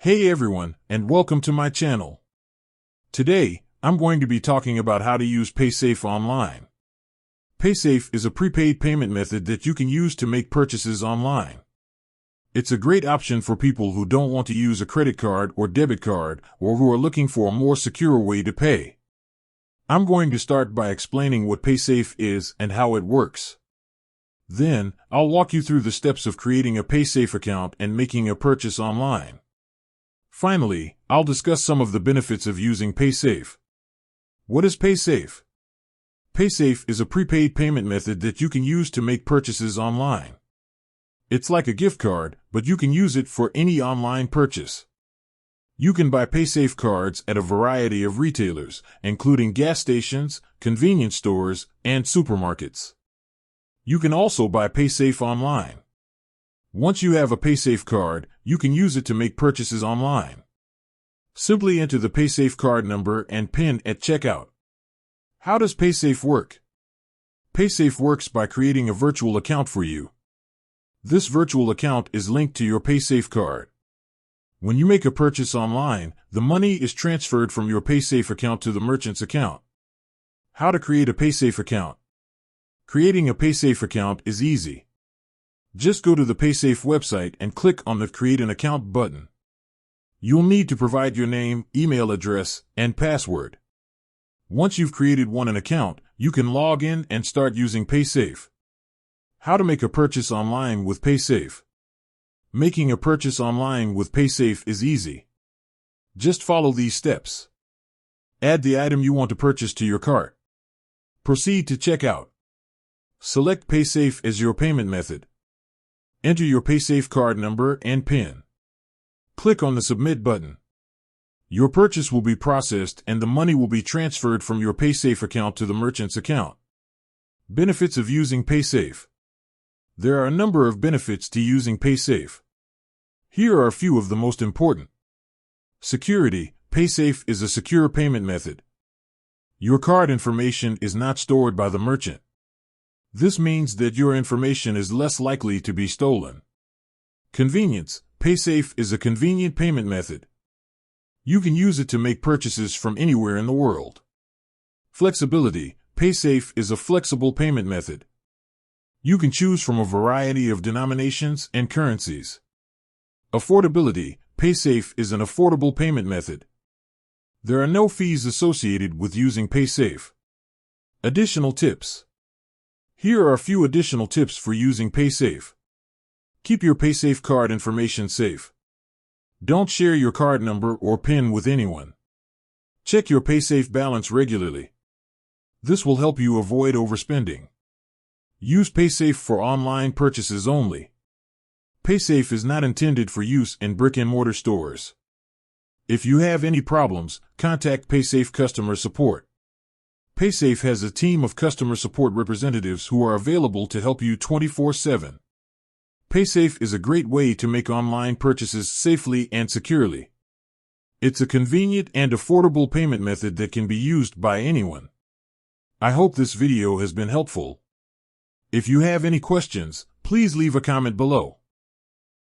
Hey everyone, and welcome to my channel. Today, I'm going to be talking about how to use paysafe online. Paysafe is a prepaid payment method that you can use to make purchases online. It's a great option for people who don't want to use a credit card or debit card, or who are looking for a more secure way to pay. I'm going to start by explaining what paysafe is and how it works. Then, I'll walk you through the steps of creating a paysafe account and making a purchase online. Finally, I'll discuss some of the benefits of using paysafe. What is paysafe? Paysafe is a prepaid payment method that you can use to make purchases online. It's like a gift card, but you can use it for any online purchase. You can buy paysafe cards at a variety of retailers, including gas stations, convenience stores, and supermarkets. You can also buy paysafe online. Once you have a paysafe card, you can use it to make purchases online. Simply enter the paysafe card number and PIN at checkout. How does paysafe work? Paysafe works by creating a virtual account for you. This virtual account is linked to your paysafe card. When you make a purchase online, the money is transferred from your paysafe account to the merchant's account. How to create a paysafe account? Creating a paysafe account is easy. Just go to the paysafe website and click on the Create an Account button. You'll need to provide your name, email address, and password. Once you've created an account, you can log in and start using paysafe. How to make a purchase online with paysafe? Making a purchase online with paysafe is easy. Just follow these steps. Add the item you want to purchase to your cart. Proceed to checkout. Select paysafe as your payment method. Enter your paysafe card number and PIN. Click on the Submit button. Your purchase will be processed and the money will be transferred from your paysafe account to the merchant's account. Benefits of using paysafe. There are a number of benefits to using paysafe. Here are a few of the most important. Security. Paysafe is a secure payment method. Your card information is not stored by the merchant. This means that your information is less likely to be stolen. Convenience. Paysafe is a convenient payment method. You can use it to make purchases from anywhere in the world. Flexibility. Paysafe is a flexible payment method. You can choose from a variety of denominations and currencies. Affordability. Paysafe is an affordable payment method. There are no fees associated with using paysafe. Additional tips. Here are a few additional tips for using paysafe. Keep your paysafe card information safe. Don't share your card number or PIN with anyone. Check your paysafe balance regularly. This will help you avoid overspending. Use paysafe for online purchases only. Paysafe is not intended for use in brick-and-mortar stores. If you have any problems, contact paysafe customer support. Paysafe has a team of customer support representatives who are available to help you 24/7. Paysafe is a great way to make online purchases safely and securely. It's a convenient and affordable payment method that can be used by anyone. I hope this video has been helpful. If you have any questions, please leave a comment below.